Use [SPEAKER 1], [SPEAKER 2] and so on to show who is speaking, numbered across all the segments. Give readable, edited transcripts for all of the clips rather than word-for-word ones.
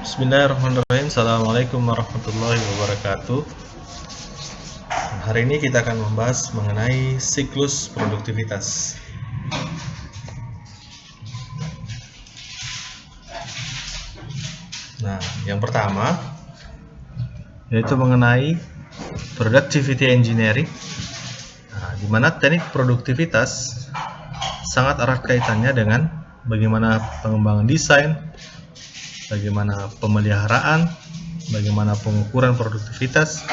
[SPEAKER 1] Bismillahirrahmanirrahim. Assalamualaikum warahmatullahi wabarakatuh. Hari ini kita akan membahas mengenai siklus produktivitas. Nah, yang pertama yaitu mengenai productivity engineering. Di mana teknik produktivitas sangat erat kaitannya dengan bagaimana pengembangan desain, bagaimana pemeliharaan, bagaimana pengukuran produktivitas,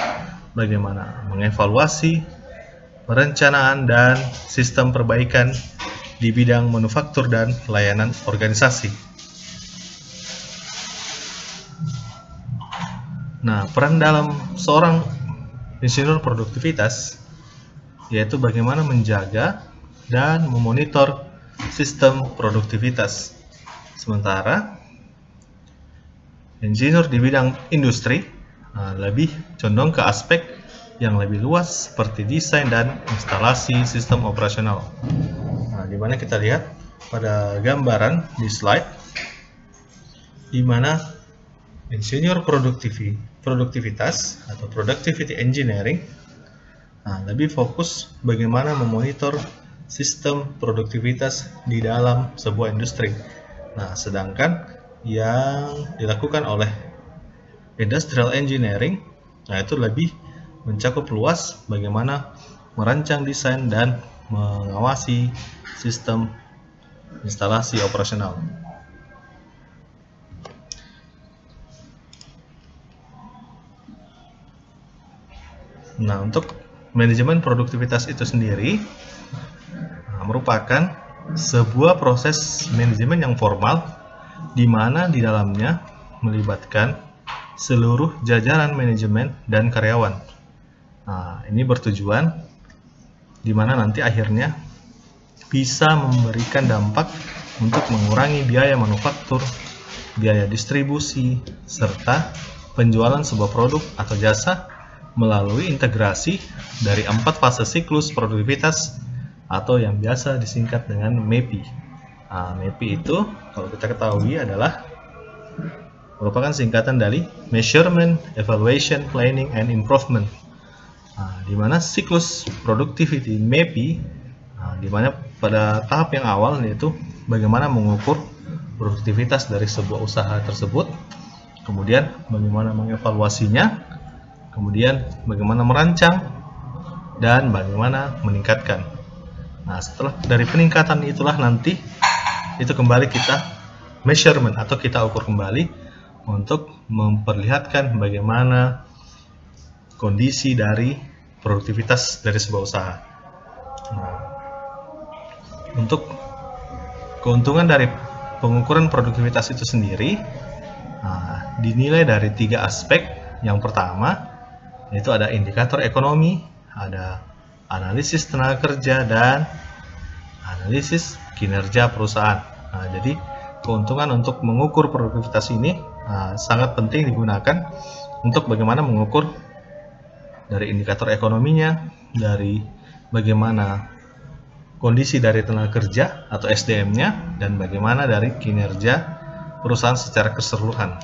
[SPEAKER 1] bagaimana mengevaluasi, perencanaan, dan sistem perbaikan di bidang manufaktur dan layanan organisasi. Nah, peran dalam seorang insinyur produktivitas yaitu bagaimana menjaga dan memonitor sistem produktivitas. Sementara insinyur di bidang industri lebih condong ke aspek yang lebih luas seperti desain dan instalasi sistem operasional. Di mana kita lihat pada gambaran di slide, di mana insinyur produktivitas atau productivity engineering lebih fokus bagaimana memonitor sistem produktivitas di dalam sebuah industri. Nah, sedangkan yang dilakukan oleh industrial engineering, itu lebih mencakup luas bagaimana merancang desain dan mengawasi sistem instalasi operasional. Nah, untuk manajemen produktivitas itu sendiri merupakan sebuah proses manajemen yang formal di mana di dalamnya melibatkan seluruh jajaran manajemen dan karyawan. Ini bertujuan di mana nanti akhirnya bisa memberikan dampak untuk mengurangi biaya manufaktur, biaya distribusi, serta penjualan sebuah produk atau jasa melalui integrasi dari 4 fase siklus produktivitas atau yang biasa disingkat dengan MEPI. MEPI itu kalau kita ketahui adalah merupakan singkatan dari Measurement, Evaluation, Planning, and Improvement. Di mana siklus productivity MEPI, di mana pada tahap yang awal yaitu bagaimana mengukur produktivitas dari sebuah usaha tersebut, kemudian bagaimana mengevaluasinya, kemudian bagaimana merancang, dan bagaimana meningkatkan. Nah, setelah dari peningkatan itulah nanti itu kembali kita measurement atau kita ukur kembali untuk memperlihatkan bagaimana kondisi dari produktivitas dari sebuah usaha. Nah, untuk keuntungan dari pengukuran produktivitas itu sendiri dinilai dari 3 aspek. Yang pertama yaitu ada indikator ekonomi, ada analisis tenaga kerja, dan analisis kinerja perusahaan. Jadi keuntungan untuk mengukur produktivitas ini sangat penting digunakan untuk bagaimana mengukur dari indikator ekonominya, dari bagaimana kondisi dari tenaga kerja atau SDM-nya, dan bagaimana dari kinerja perusahaan secara keseluruhan.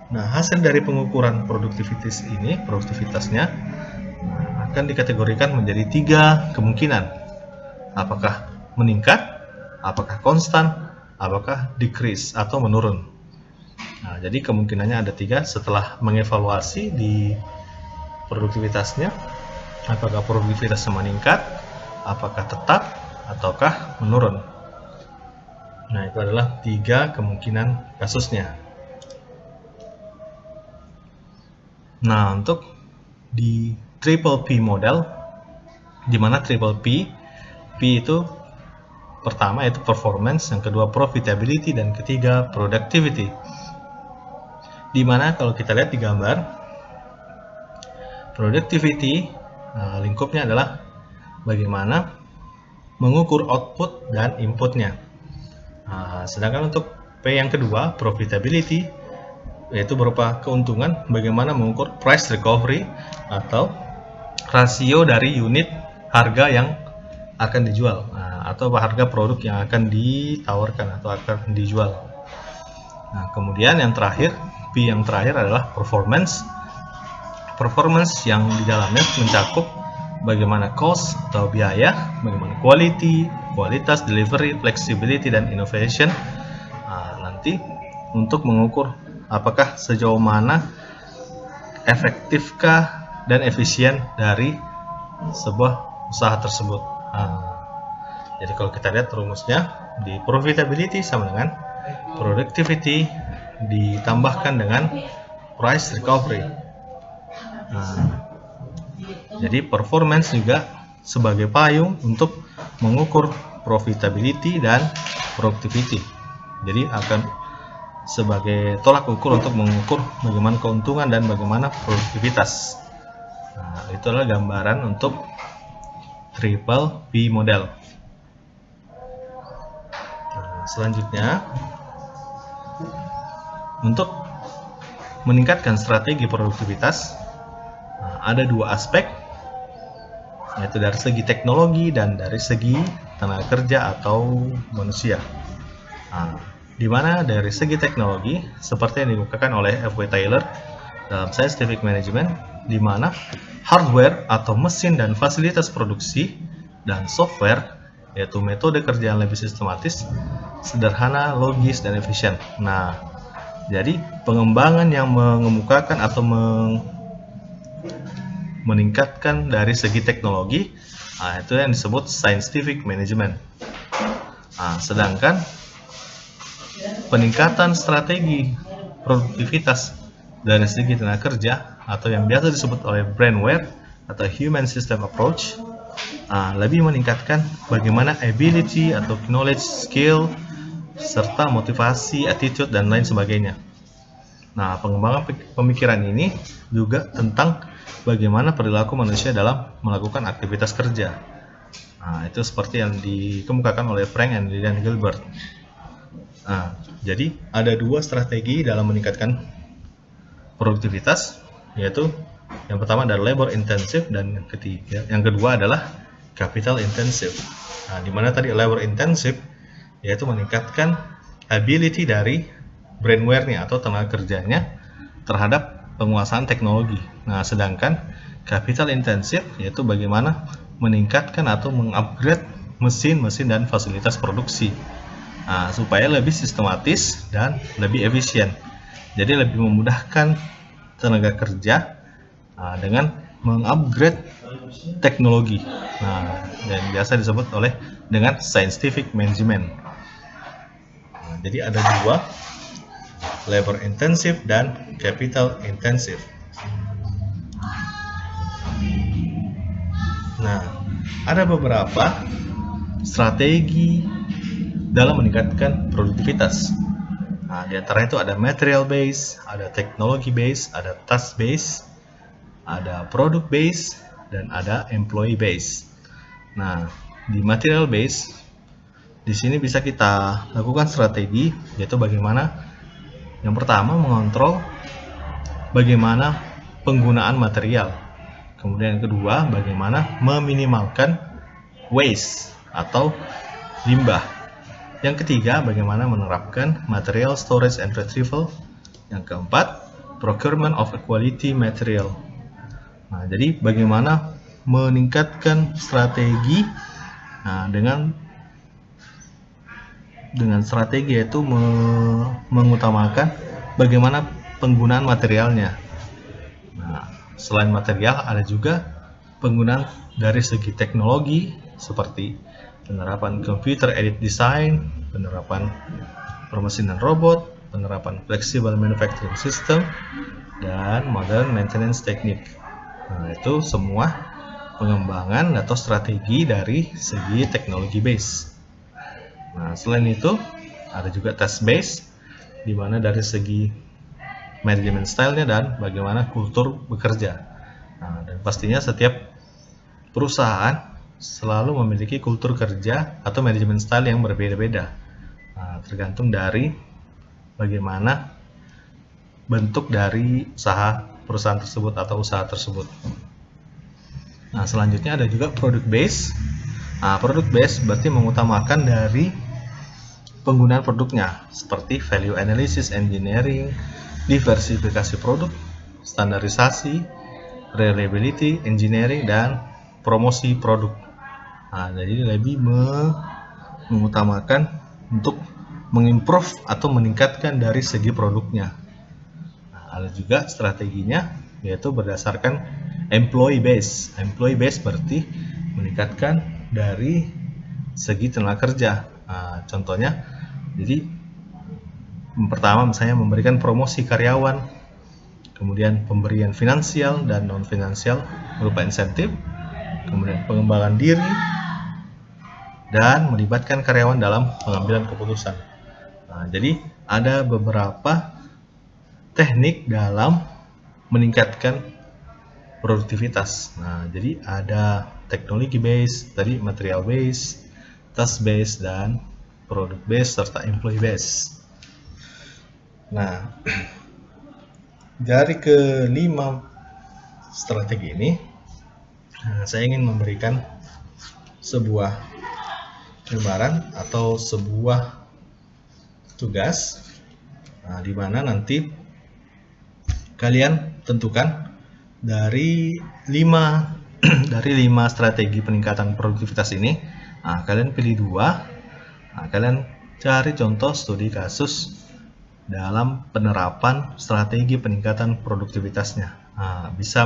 [SPEAKER 1] Nah, hasil dari pengukuran produktivitasnya akan dikategorikan menjadi 3 kemungkinan. Apakah meningkat, apakah konstan, apakah decrease atau menurun. Jadi kemungkinannya ada 3 setelah mengevaluasi di produktivitasnya, apakah produktivitasnya meningkat, apakah tetap, ataukah menurun. Nah, itu adalah 3 kemungkinan kasusnya. Nah, untuk di triple P model, di mana triple P itu pertama yaitu performance, yang kedua profitability, dan ketiga productivity. Di mana kalau kita lihat di gambar, productivity lingkupnya adalah bagaimana mengukur output dan inputnya. Sedangkan untuk P yang kedua, profitability, yaitu berupa keuntungan bagaimana mengukur price recovery atau rasio dari unit harga yang akan dijual atau harga produk yang akan ditawarkan atau akan dijual. Nah, kemudian yang terakhir, P yang terakhir adalah performance. Performance yang di dalamnya mencakup bagaimana cost atau biaya, bagaimana quality, kualitas, delivery, flexibility, dan innovation. Nah, nanti untuk mengukur apakah sejauh mana efektifkah dan efisien dari sebuah usaha tersebut. Jadi kalau kita lihat rumusnya, di profitability sama dengan productivity ditambahkan dengan price recovery. Jadi performance juga sebagai payung untuk mengukur profitability dan productivity. Jadi akan sebagai tolak ukur untuk mengukur bagaimana keuntungan dan bagaimana produktivitas. Nah, itu adalah gambaran untuk triple P model. Nah, selanjutnya, untuk meningkatkan strategi produktivitas, ada dua aspek, yaitu dari segi teknologi dan dari segi tenaga kerja atau manusia. Di mana dari segi teknologi, seperti yang dikemukakan oleh F.W. Taylor dalam Scientific Management, di mana hardware atau mesin dan fasilitas produksi dan software, yaitu metode kerja yang lebih sistematis, sederhana, logis, dan efisien. Nah, jadi pengembangan yang mengemukakan atau meningkatkan dari segi teknologi, itu yang disebut Scientific Management. Sedangkan peningkatan strategi produktivitas dari segi tenaga kerja atau yang biasa disebut oleh brainware atau human system approach, lebih meningkatkan bagaimana ability atau knowledge, skill, serta motivasi, attitude, dan lain sebagainya. Nah, pengembangan pemikiran ini juga tentang bagaimana perilaku manusia dalam melakukan aktivitas kerja. Itu seperti yang dikemukakan oleh Frank and Lillian Gilbert. Jadi ada dua strategi dalam meningkatkan produktivitas, yaitu yang pertama adalah labor intensive dan yang kedua adalah capital intensive. Di mana tadi labor intensive yaitu meningkatkan ability dari brainware-nya atau tenaga kerjanya terhadap penguasaan teknologi. Sedangkan capital intensive yaitu bagaimana meningkatkan atau mengupgrade mesin-mesin dan fasilitas produksi. Supaya lebih sistematis dan lebih efisien. Jadi lebih memudahkan tenaga kerja dengan mengupgrade teknologi. Yang biasa disebut dengan scientific management. Jadi ada dua, labor intensive dan capital intensive. Ada beberapa strategi dalam meningkatkan produktivitas. Di antara itu ada material base, ada technology base, ada task base, ada product base, dan ada employee base. Di material base, di sini bisa kita lakukan strategi, yaitu bagaimana yang pertama mengontrol bagaimana penggunaan material. Kemudian yang kedua, bagaimana meminimalkan waste atau limbah. Yang ketiga, bagaimana menerapkan material storage and retrieval. Yang keempat, procurement of a quality material. Jadi bagaimana meningkatkan strategi dengan strategi yaitu mengutamakan bagaimana penggunaan materialnya. Selain material, ada juga penggunaan dari segi teknologi seperti penerapan computer aided design, penerapan permesinan robot, penerapan flexible manufacturing system, dan modern maintenance technique. Itu semua pengembangan atau strategi dari segi teknologi base. Selain itu, ada juga task base, di mana dari segi management style-nya dan bagaimana kultur bekerja. Dan pastinya setiap perusahaan selalu memiliki kultur kerja atau manajemen style yang berbeda-beda, tergantung dari bagaimana bentuk dari perusahaan tersebut atau usaha tersebut. Selanjutnya ada juga product base. Product base berarti mengutamakan dari penggunaan produknya seperti value analysis engineering, diversifikasi produk, standarisasi, reliability engineering, dan promosi produk. Nah, jadi lebih mengutamakan untuk mengimprove atau meningkatkan dari segi produknya. Nah, ada juga strateginya yaitu berdasarkan employee base. Employee base berarti meningkatkan dari segi tenaga kerja. Nah, contohnya, jadi pertama misalnya memberikan promosi karyawan, kemudian pemberian finansial dan non finansial berupa insentif, kemudian pengembangan diri, dan melibatkan karyawan dalam pengambilan keputusan. Nah, jadi ada beberapa teknik dalam meningkatkan produktivitas. Nah, jadi ada teknologi base, tadi material base, task base, dan product base serta employee base. Nah, dari kelima strategi ini, saya ingin memberikan sebuah gambaran atau sebuah tugas, di mana nanti kalian tentukan dari 5 strategi peningkatan produktivitas ini. Nah, kalian pilih 2. Kalian cari contoh studi kasus dalam penerapan strategi peningkatan produktivitasnya. Bisa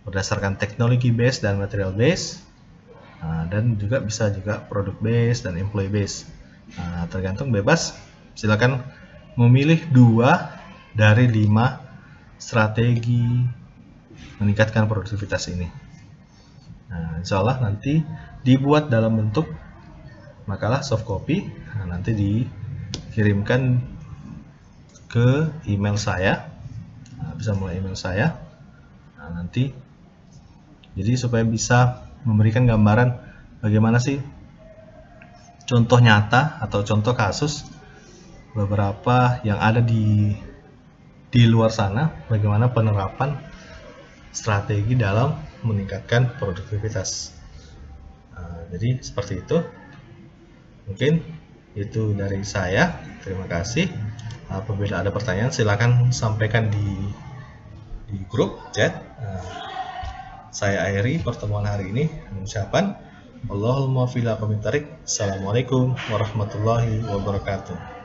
[SPEAKER 1] berdasarkan teknologi base dan material base, dan juga bisa juga product base dan employee base. Tergantung, bebas. Silakan memilih 2 dari 5 strategi meningkatkan produktivitas ini. Nah, insya Allah nanti dibuat dalam bentuk makalah soft copy, nanti dikirimkan ke email saya, bisa melalui email saya. Nanti jadi supaya bisa memberikan gambaran bagaimana sih contoh nyata atau contoh kasus beberapa yang ada di luar sana, bagaimana penerapan strategi dalam meningkatkan produktivitas. Jadi seperti itu. Mungkin itu dari saya. Terima kasih. Apabila ada pertanyaan, silakan sampaikan di grup chat. Saya akhiri pertemuan hari ini dengan ucapan Allahumma fil aqwamit thariq. Assalamualaikum warahmatullahi wabarakatuh.